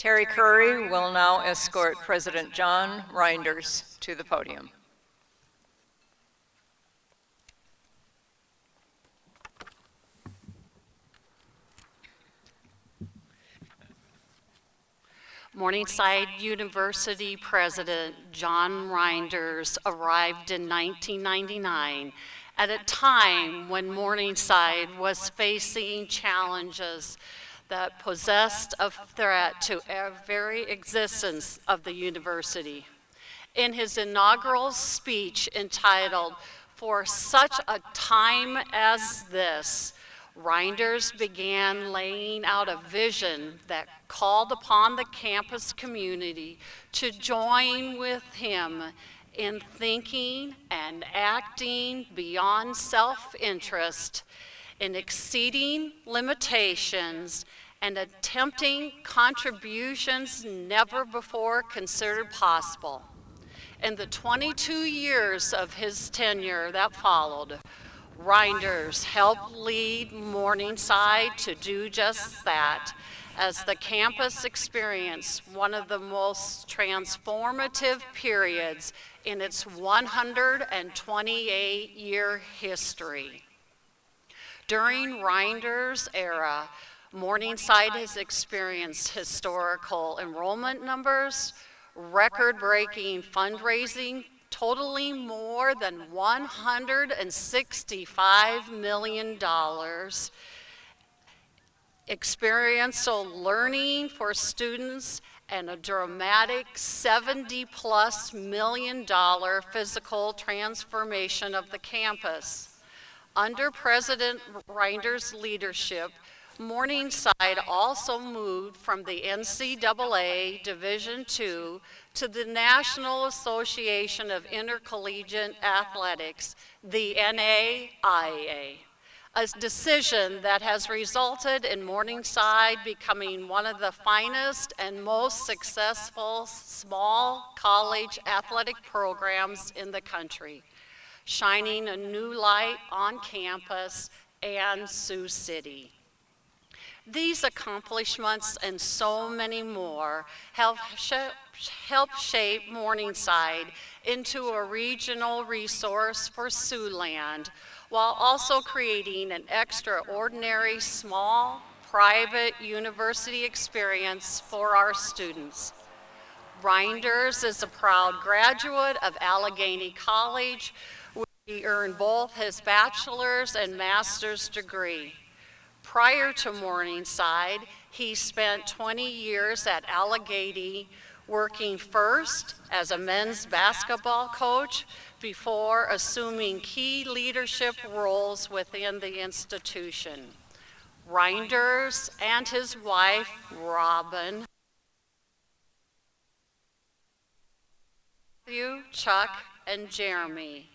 Terry Curry will now escort President John Reynders to the podium. Morningside University President John Reynders arrived in 1999 at a time when Morningside was facing challenges that posed a threat to the very existence of the university. In his inaugural speech entitled, "For Such a Time as This," Reynders began laying out a vision that called upon the campus community to join with him in thinking and acting beyond self-interest, in exceeding limitations, and attempting contributions never before considered possible. In the 22 years of his tenure that followed, Reynders helped lead Morningside to do just that, as the campus experienced one of the most transformative periods in its 128-year history. During Reynders' era, Morningside has experienced historical enrollment numbers, record-breaking fundraising totaling more than $165 million, experiential learning for students, and a dramatic $70+ million physical transformation of the campus. Under President Reynders' leadership, Morningside also moved from the NCAA Division II to the National Association of Intercollegiate Athletics, the NAIA, a decision that has resulted in Morningside becoming one of the finest and most successful small college athletic programs in the country, shining a new light on campus and Sioux City. These accomplishments and so many more have helped shape Morningside into a regional resource for Siouxland, while also creating an extraordinary small, private university experience for our students. Reynders is a proud graduate of Allegheny College, where he earned both his bachelor's and master's degree. Prior to Morningside, he spent 20 years at Allegheny, working first as a men's basketball coach before assuming key leadership roles within the institution. Reynders and his wife, Robin, Matthew, Chuck, and Jeremy.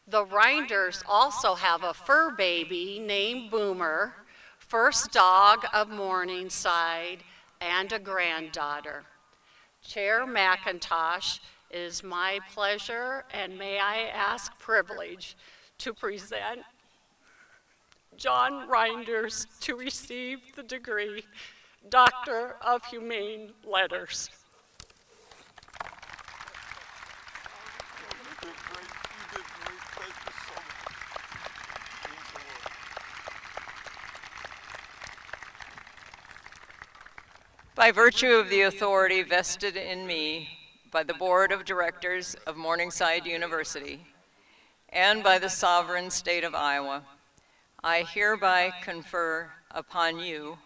The Reynders also have a fur baby named Boomer, first dog of Morningside, and a granddaughter. Chair McIntosh, it is my pleasure and may I ask privilege to present John Reynders to receive the degree Doctor of Humane Letters. By virtue of the authority vested in me by the Board of Directors of Morningside University and by the sovereign state of Iowa, I hereby confer upon you,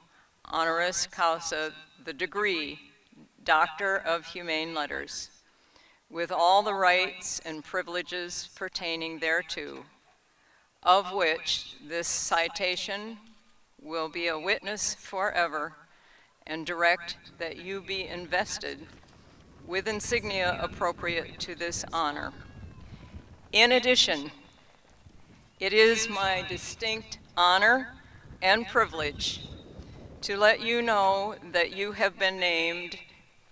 honoris causa, the degree Doctor of Humane Letters, with all the rights and privileges pertaining thereto, of which this citation will be a witness forever, and direct that you be invested with insignia appropriate to this honor. In addition, it is my distinct honor and privilege to let you know that you have been named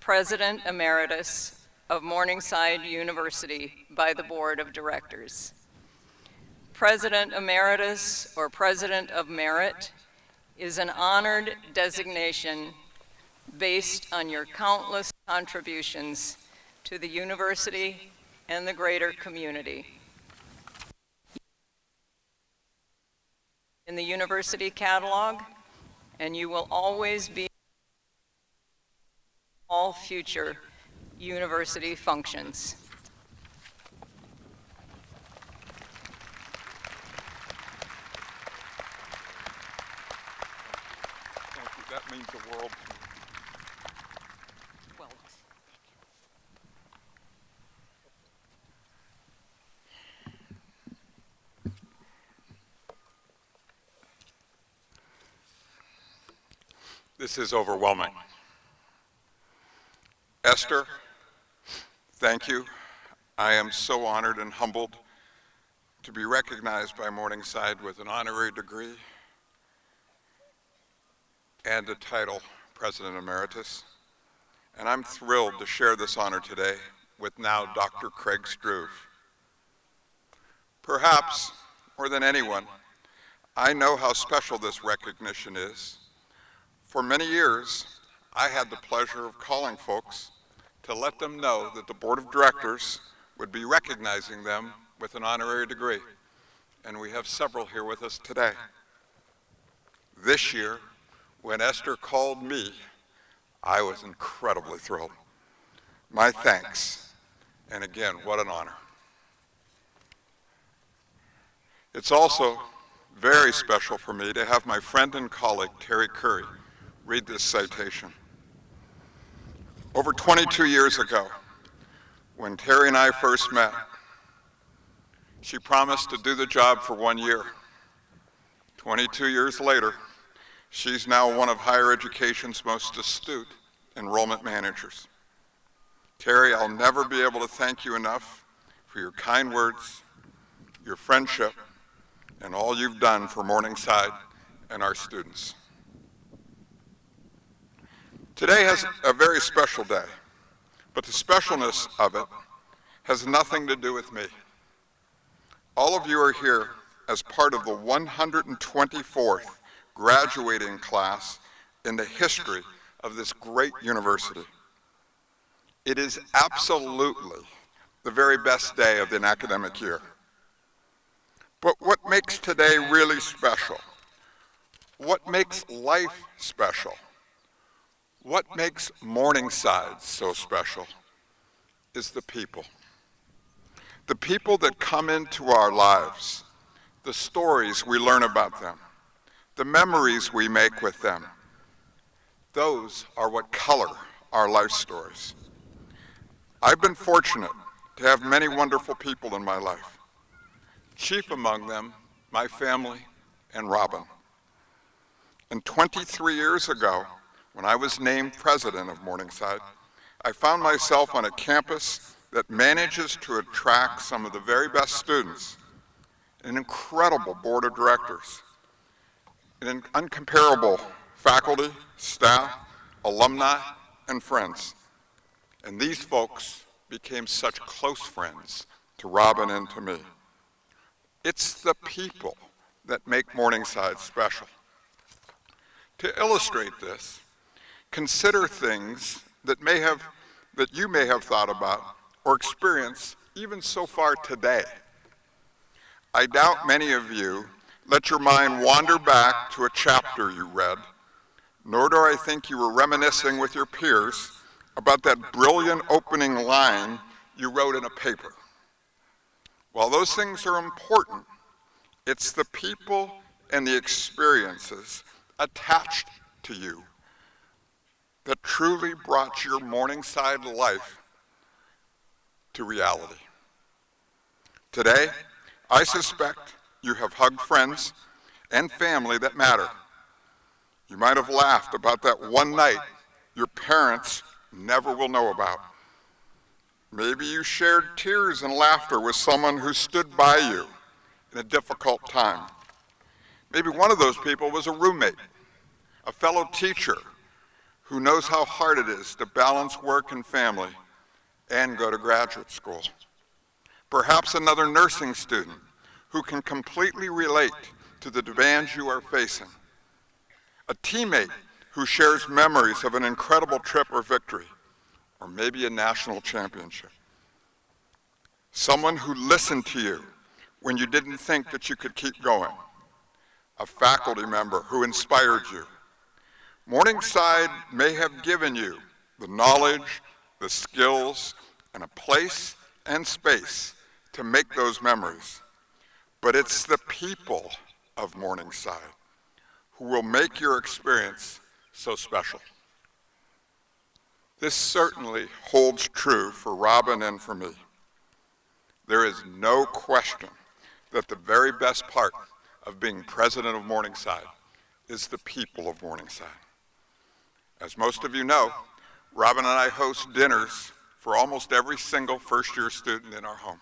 President Emeritus of Morningside University by the Board of Directors. President Emeritus, or President of Merit, is an honored designation based on your countless contributions to the university and the greater community. In the university catalog, and you will always be all future university functions. Thank you. That means the world to me. Well, This is overwhelming. Esther, thank you. I am so honored and humbled to be recognized by Morningside with an honorary degree and a title, President Emeritus. And I'm thrilled to share this honor today with now Dr. Craig Struve. Perhaps, more than anyone, I know how special this recognition is. For many years, I had the pleasure of calling folks to let them know that the Board of Directors would be recognizing them with an honorary degree. And we have several here with us today. This year, when Esther called me, I was incredibly thrilled. My thanks, and again, what an honor. It's also very special for me to have my friend and colleague, Terry Curry, read this citation. Over 22 years ago, when Terry and I first met, she promised to do the job for 1 year. 22 years later, she's now one of higher education's most astute enrollment managers. Terry, I'll never be able to thank you enough for your kind words, your friendship, and all you've done for Morningside and our students. Today has a very special day, but the specialness of it has nothing to do with me. All of you are here as part of the 124th graduating class in the history of this great university. It is absolutely the very best day of an academic year. But what makes today really special? What makes life special? What makes Morningside so special is the people. The people that come into our lives, the stories we learn about them, the memories we make with them, those are what color our life stories. I've been fortunate to have many wonderful people in my life. Chief among them, my family and Robin. And 23 years ago, when I was named president of Morningside, I found myself on a campus that manages to attract some of the very best students, an incredible board of directors, an uncomparable faculty, staff, alumni, and friends. And these folks became such close friends to Robin and to me. It's the people that make Morningside special. To illustrate this, consider things that you may have thought about or experienced even so far today. I doubt many of you let your mind wander back to a chapter you read, nor do I think you were reminiscing with your peers about that brilliant opening line you wrote in a paper. While those things are important, it's the people and the experiences attached to you that truly brought your Morningside life to reality. Today, I suspect you have hugged friends and family that matter. You might have laughed about that one night your parents never will know about. Maybe you shared tears and laughter with someone who stood by you in a difficult time. Maybe one of those people was a roommate, a fellow teacher who knows how hard it is to balance work and family and go to graduate school. Perhaps another nursing student who can completely relate to the demands you are facing. A teammate who shares memories of an incredible trip or victory, or maybe a national championship. Someone who listened to you when you didn't think that you could keep going. A faculty member who inspired you. Morningside may have given you the knowledge, the skills, and a place and space to make those memories. But it's the people of Morningside who will make your experience so special. This certainly holds true for Robin and for me. There is no question that the very best part of being president of Morningside is the people of Morningside. As most of you know, Robin and I host dinners for almost every single first-year student in our home.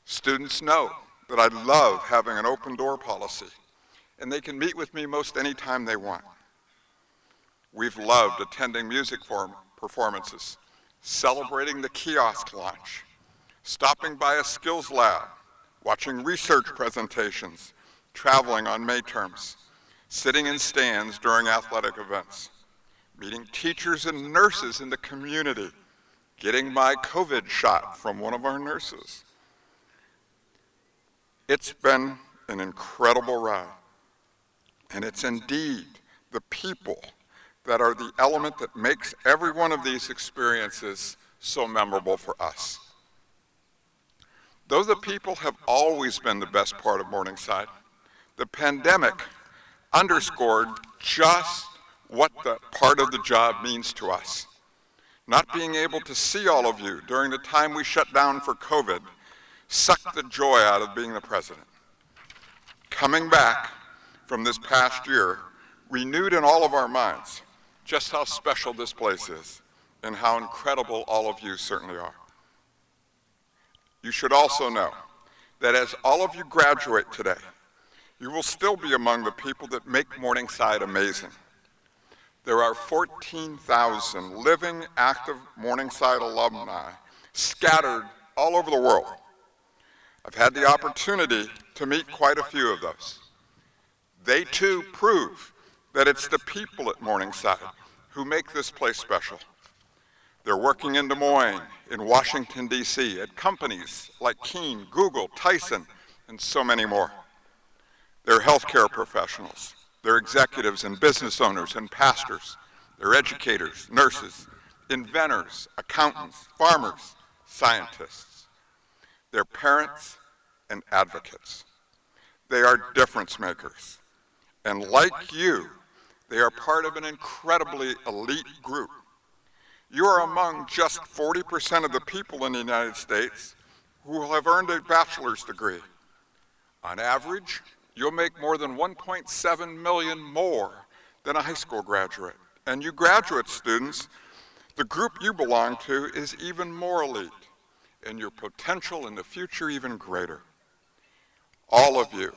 Students know that I love having an open door policy, and they can meet with me most any time they want. We've loved attending music performances, celebrating the kiosk launch, stopping by a skills lab, watching research presentations, traveling on May terms, sitting in stands during athletic events, meeting teachers and nurses in the community, getting my COVID shot from one of our nurses. It's been an incredible ride, and it's indeed the people that are the element that makes every one of these experiences so memorable for us. Though the people have always been the best part of Morningside, the pandemic underscored just what that part of the job means to us. Not being able to see all of you during the time we shut down for COVID sucked the joy out of being the president. Coming back from this past year, renewed in all of our minds just how special this place is and how incredible all of you certainly are. You should also know that as all of you graduate today, you will still be among the people that make Morningside amazing. There are 14,000 living, active Morningside alumni scattered all over the world. I've had the opportunity to meet quite a few of those. They too prove that it's the people at Morningside who make this place special. They're working in Des Moines, in Washington, D.C., at companies like Keene, Google, Tyson, and so many more. They're healthcare professionals. They're executives and business owners and pastors. They're educators, nurses, inventors, accountants, farmers, scientists. They're parents and advocates. They are difference makers. And like you, they are part of an incredibly elite group. You are among just 40% of the people in the United States who will have earned a bachelor's degree. On average, you'll make more than 1.7 million more than a high school graduate. And you graduate students, the group you belong to is even more elite, and your potential in the future even greater. All of you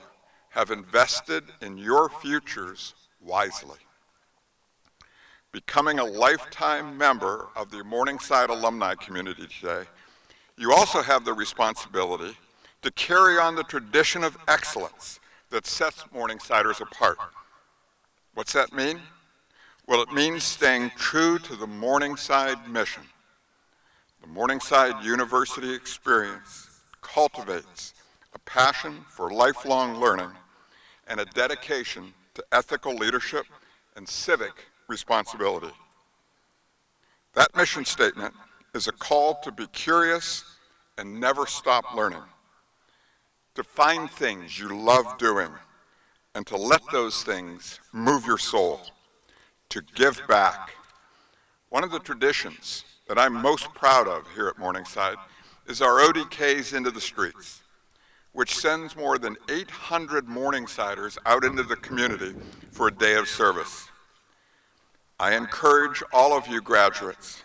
have invested in your futures wisely. Becoming a lifetime member of the Morningside alumni community today, you also have the responsibility to carry on the tradition of excellence that sets Morningsiders apart. What's that mean? Well, it means staying true to the Morningside mission. The Morningside University experience cultivates a passion for lifelong learning and a dedication to ethical leadership and civic responsibility. That mission statement is a call to be curious and never stop learning, to find things you love doing, and to let those things move your soul, to give back. One of the traditions that I'm most proud of here at Morningside is our ODKs into the streets, which sends more than 800 Morningsiders out into the community for a day of service. I encourage all of you graduates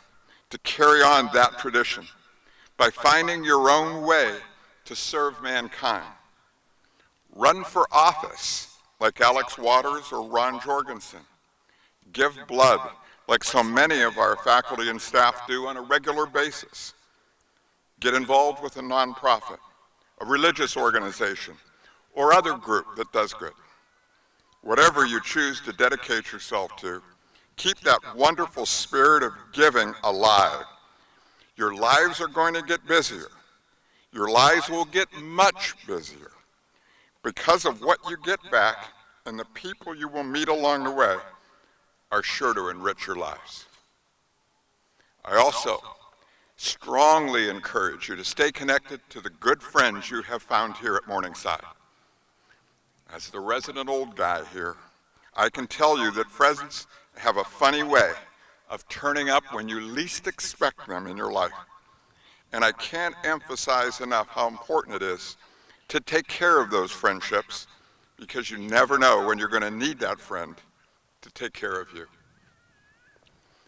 to carry on that tradition by finding your own way to serve mankind. Run for office like Alex Waters or Ron Jorgensen. Give blood like so many of our faculty and staff do on a regular basis. Get involved with a nonprofit, a religious organization, or other group that does good. Whatever you choose to dedicate yourself to, keep that wonderful spirit of giving alive. Your lives are going to get busier. Your lives will get much busier because of what you get back, and the people you will meet along the way are sure to enrich your lives. I also strongly encourage you to stay connected to the good friends you have found here at Morningside. As the resident old guy here, I can tell you that friends have a funny way of turning up when you least expect them in your life. And I can't emphasize enough how important it is to take care of those friendships, because you never know when you're going to need that friend to take care of you.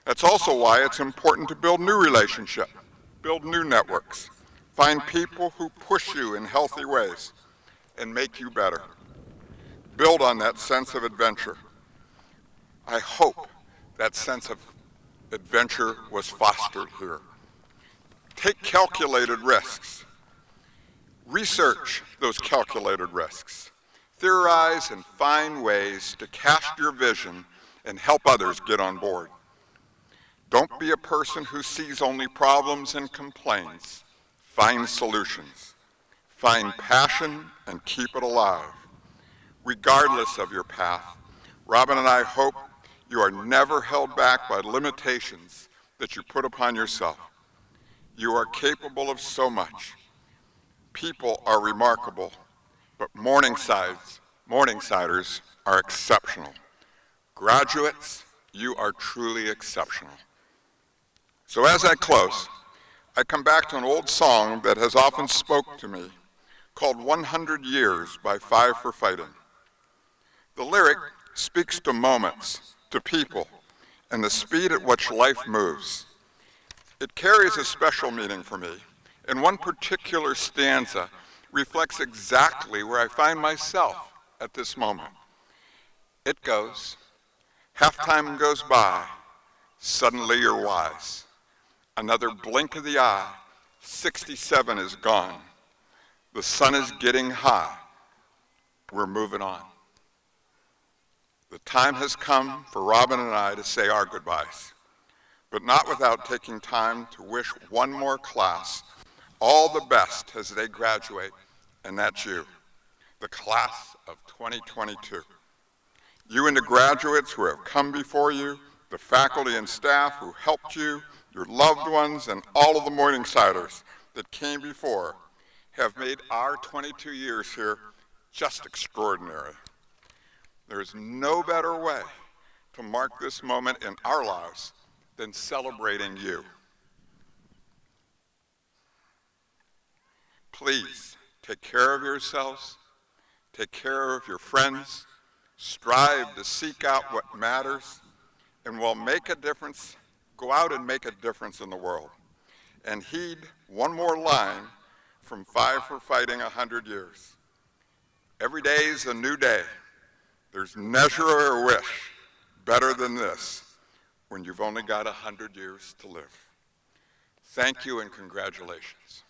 That's also why it's important to build new relationships, build new networks, find people who push you in healthy ways and make you better. Build on that sense of adventure. I hope that sense of adventure was fostered here. Take calculated risks. Research those calculated risks. Theorize and find ways to cast your vision and help others get on board. Don't be a person who sees only problems and complains. Find solutions. Find passion and keep it alive. Regardless of your path, Robin and I hope you are never held back by limitations that you put upon yourself. You are capable of so much. People are remarkable, but Morningsiders are exceptional. Graduates, you are truly exceptional. So as I close, I come back to an old song that has often spoke to me, called 100 Years by Five for Fighting. The lyric speaks to moments, to people, and the speed at which life moves. It carries a special meaning for me, and one particular stanza reflects exactly where I find myself at this moment. It goes, halftime goes by, suddenly you're wise. Another blink of the eye, 67 is gone. The sun is getting high, we're moving on. The time has come for Robin and I to say our goodbyes, but not without taking time to wish one more class all the best as they graduate, and that's you, the class of 2022. You and the graduates who have come before you, the faculty and staff who helped you, your loved ones, and all of the Morningsiders that came before have made our 22 years here just extraordinary. There is no better way to mark this moment in our lives than celebrating you. Please take care of yourselves, take care of your friends, strive to seek out what matters, and will make a difference. Go out and make a difference in the world. And heed one more line from Five for Fighting 100 Years. Every day is a new day. There's never a wish better than this when you've only got 100 years to live. Thank you and congratulations.